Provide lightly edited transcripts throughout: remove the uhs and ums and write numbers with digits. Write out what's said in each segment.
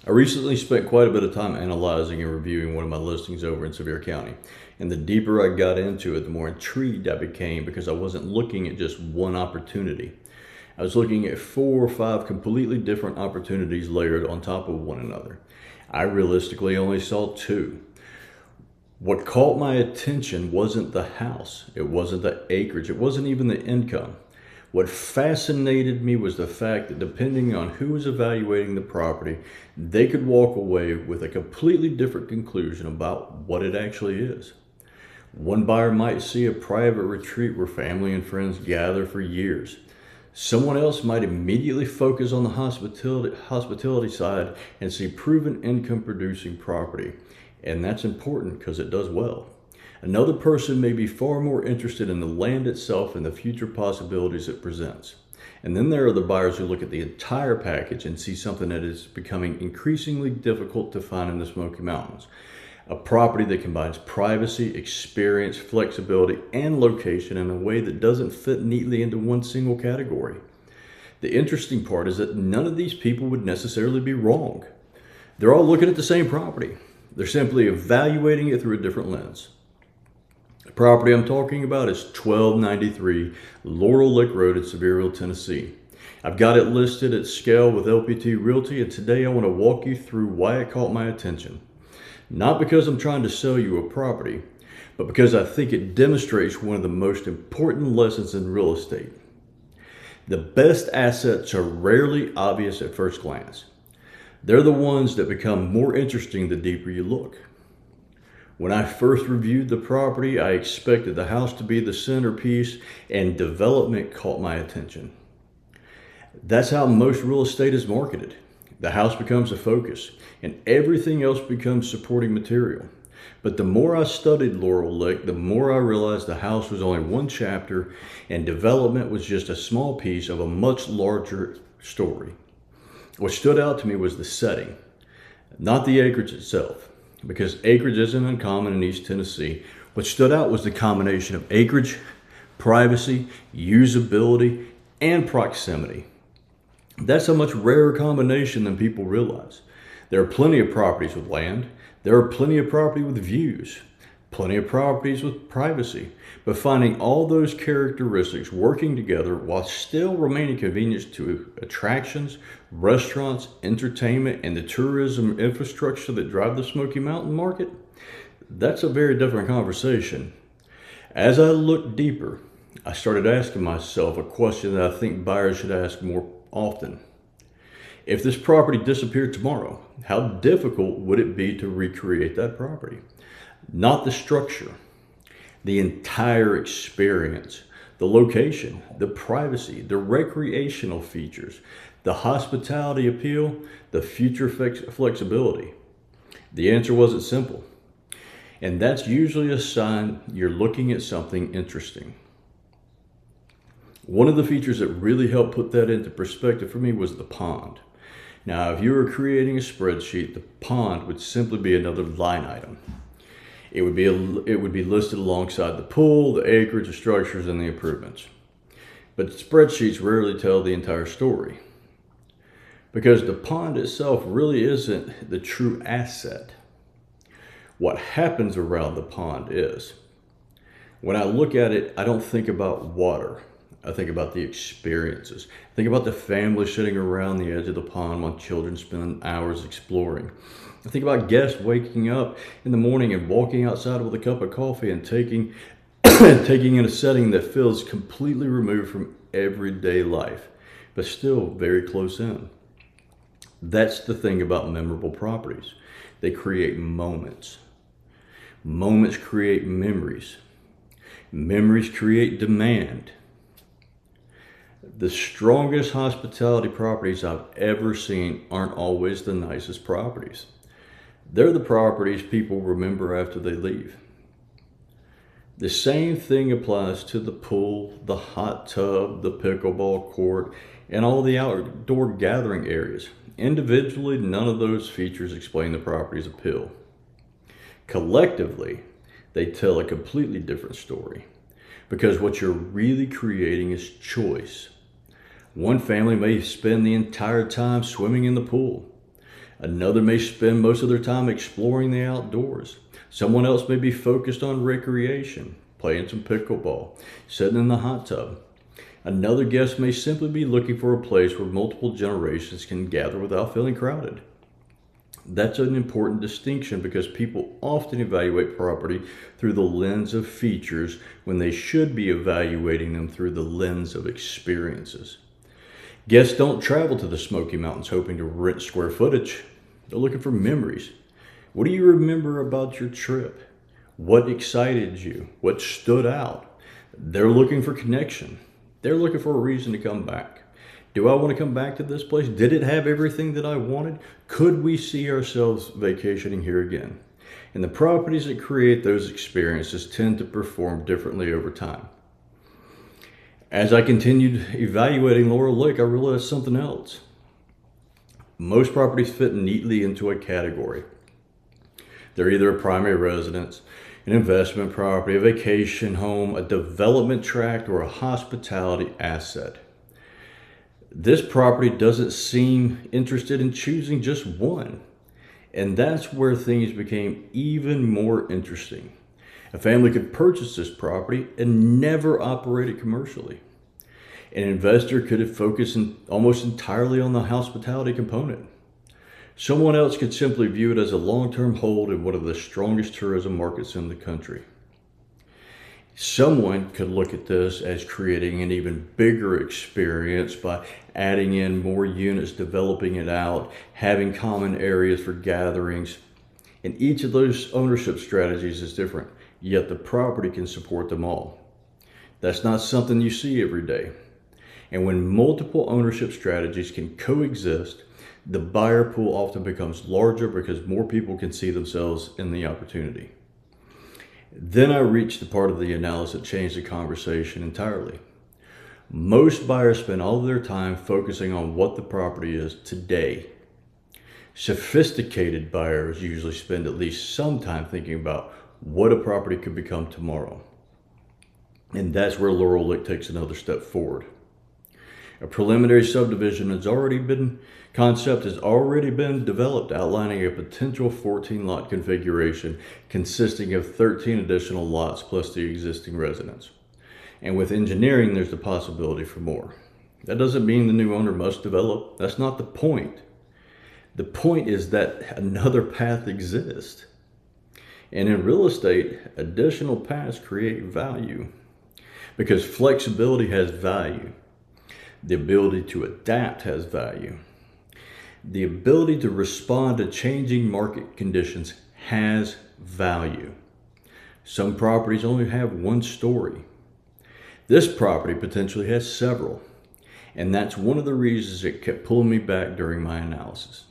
I recently spent quite a bit of time analyzing and reviewing one of my listings over in Sevier County. And the deeper I got into it, the more intrigued I became because I wasn't looking at just one opportunity. I was looking at 4 or 5 completely different opportunities layered on top of one another. I realistically only saw 2. What caught my attention wasn't the house, it wasn't the acreage, it wasn't even the income. What fascinated me was the fact that depending on who was evaluating the property, they could walk away with a completely different conclusion about what it actually is. One buyer might see a private retreat where family and friends gather for years. Someone else might immediately focus on the hospitality side and see proven income producing property. And that's important because it does well. Another person may be far more interested in the land itself and the future possibilities it presents. And then there are the buyers who look at the entire package and see something that is becoming increasingly difficult to find in the Smoky Mountains. A property that combines privacy, experience, flexibility, and location in a way that doesn't fit neatly into one single category. The interesting part is that none of these people would necessarily be wrong. They're all looking at the same property. They're simply evaluating it through a different lens. The property I'm talking about is 1293 Laurel Lick Road in Sevierville, Tennessee. I've got it listed at scale with LPT Realty, and today I want to walk you through why it caught my attention. Not because I'm trying to sell you a property, but because I think it demonstrates one of the most important lessons in real estate. The best assets are rarely obvious at first glance. They're the ones that become more interesting the deeper you look. When I first reviewed the property, I expected the house to be the centerpiece, and development caught my attention. That's how most real estate is marketed. The house becomes a focus, and everything else becomes supporting material. But the more I studied Laurel Lick, the more I realized the house was only one chapter, and development was just a small piece of a much larger story. What stood out to me was the setting, not the acreage itself. Because acreage isn't uncommon in East Tennessee, what stood out was the combination of acreage, privacy, usability, and proximity. That's a much rarer combination than people realize. There are plenty of properties with land. There are plenty of property with views. Plenty of properties with privacy. But finding all those characteristics working together while still remaining convenient to attractions, restaurants, entertainment, and the tourism infrastructure that drive the Smoky Mountain market, that's a very different conversation. As I looked deeper, I started asking myself a question that I think buyers should ask more often. If this property disappeared tomorrow, how difficult would it be to recreate that property? Not the structure, the entire experience, the location, the privacy, the recreational features, the hospitality appeal, the future flexibility. The answer wasn't simple. And that's usually a sign you're looking at something interesting. One of the features that really helped put that into perspective for me was the pond. Now, if you were creating a spreadsheet, the pond would simply be another line item. It would be listed alongside the pool, the acreage, the structures, and the improvements. But spreadsheets rarely tell the entire story because the pond itself really isn't the true asset. What happens around the pond is. When I look at it, I don't think about water. I think about the experiences. I think about the family sitting around the edge of the pond while children spend hours exploring. I think about guests waking up in the morning and walking outside with a cup of coffee and taking in a setting that feels completely removed from everyday life, but still very close in. That's the thing about memorable properties. They create moments. Moments create memories. Memories create demand. The strongest hospitality properties I've ever seen aren't always the nicest properties. They're the properties people remember after they leave. The same thing applies to the pool, the hot tub, the pickleball court, and all the outdoor gathering areas. Individually, none of those features explain the property's appeal. Collectively, they tell a completely different story because what you're really creating is choice. One family may spend the entire time swimming in the pool. Another may spend most of their time exploring the outdoors. Someone else may be focused on recreation, playing some pickleball, sitting in the hot tub. Another guest may simply be looking for a place where multiple generations can gather without feeling crowded. That's an important distinction because people often evaluate property through the lens of features when they should be evaluating them through the lens of experiences. Guests don't travel to the Smoky Mountains hoping to rent square footage. They're looking for memories. What do you remember about your trip? What excited you? What stood out? They're looking for connection. They're looking for a reason to come back. Do I want to come back to this place? Did it have everything that I wanted? Could we see ourselves vacationing here again? And the properties that create those experiences tend to perform differently over time. As I continued evaluating Laurel Lick, I realized something else. Most properties fit neatly into a category. They're either a primary residence, an investment property, a vacation home, a development tract, or a hospitality asset. This property doesn't seem interested in choosing just one. And that's where things became even more interesting. A family could purchase this property and never operate it commercially. An investor could have focused almost entirely on the hospitality component. Someone else could simply view it as a long-term hold in one of the strongest tourism markets in the country. Someone could look at this as creating an even bigger experience by adding in more units, developing it out, having common areas for gatherings. And each of those ownership strategies is different, yet the property can support them all. That's not something you see every day. And when multiple ownership strategies can coexist, the buyer pool often becomes larger because more people can see themselves in the opportunity. Then I reached the part of the analysis that changed the conversation entirely. Most buyers spend all of their time focusing on what the property is today. Sophisticated buyers usually spend at least some time thinking about what a property could become tomorrow. And that's where Laurel Lick takes another step forward. A preliminary subdivision concept has already been developed, outlining a potential 14-lot configuration consisting of 13 additional lots plus the existing residence. And with engineering, there's the possibility for more. That doesn't mean the new owner must develop. That's not the point. The point is that another path exists. And in real estate, additional paths create value because flexibility has value. The ability to adapt has value. The ability to respond to changing market conditions has value. Some properties only have one story. This property potentially has several. And that's one of the reasons it kept pulling me back during my analysis.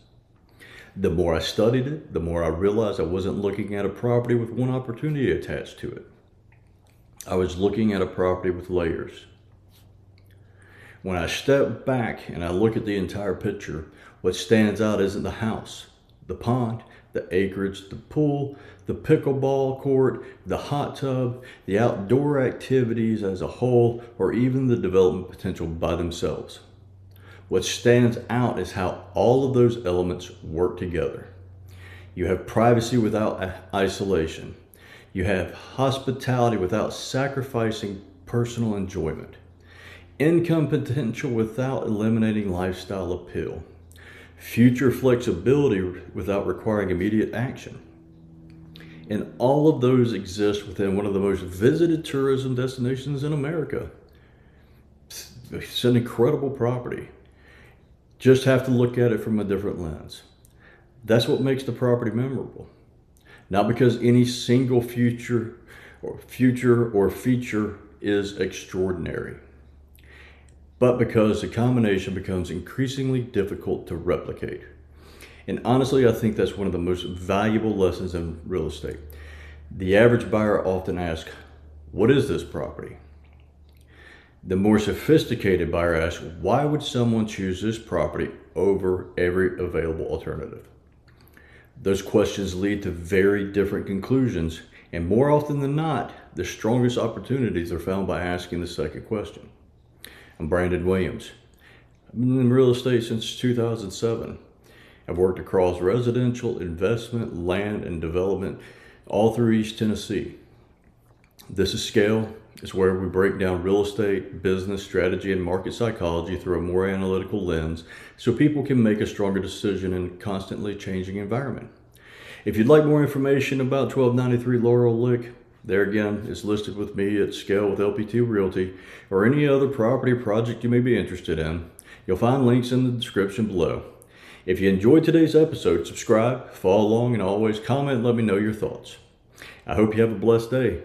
The more I studied it, the more I realized I wasn't looking at a property with one opportunity attached to it. I was looking at a property with layers. When I step back and I look at the entire picture, what stands out isn't the house, the pond, the acreage, the pool, the pickleball court, the hot tub, the outdoor activities as a whole, or even the development potential by themselves. What stands out is how all of those elements work together. You have privacy without isolation. You have hospitality without sacrificing personal enjoyment. Income potential without eliminating lifestyle appeal. Future flexibility without requiring immediate action. And all of those exist within one of the most visited tourism destinations in America. It's an incredible property. Just have to look at it from a different lens. That's what makes the property memorable. Not because any single feature or feature is extraordinary, but because the combination becomes increasingly difficult to replicate. And honestly, I think that's one of the most valuable lessons in real estate. The average buyer often asks, what is this property? The more sophisticated buyer asks, why would someone choose this property over every available alternative? Those questions lead to very different conclusions, and more often than not, the strongest opportunities are found by asking the second question. I'm Brandon Williams. I've been in real estate since 2007. I've worked across residential, investment, land, and development all through East Tennessee. This is Scale. It's where we break down real estate, business, strategy, and market psychology through a more analytical lens so people can make a stronger decision in a constantly changing environment. If you'd like more information about 1293 Laurel Lick, there again, it's listed with me at Scale with LPT Realty, or any other property or project you may be interested in. You'll find links in the description below. If you enjoyed today's episode, subscribe, follow along, and always comment and let me know your thoughts. I hope you have a blessed day.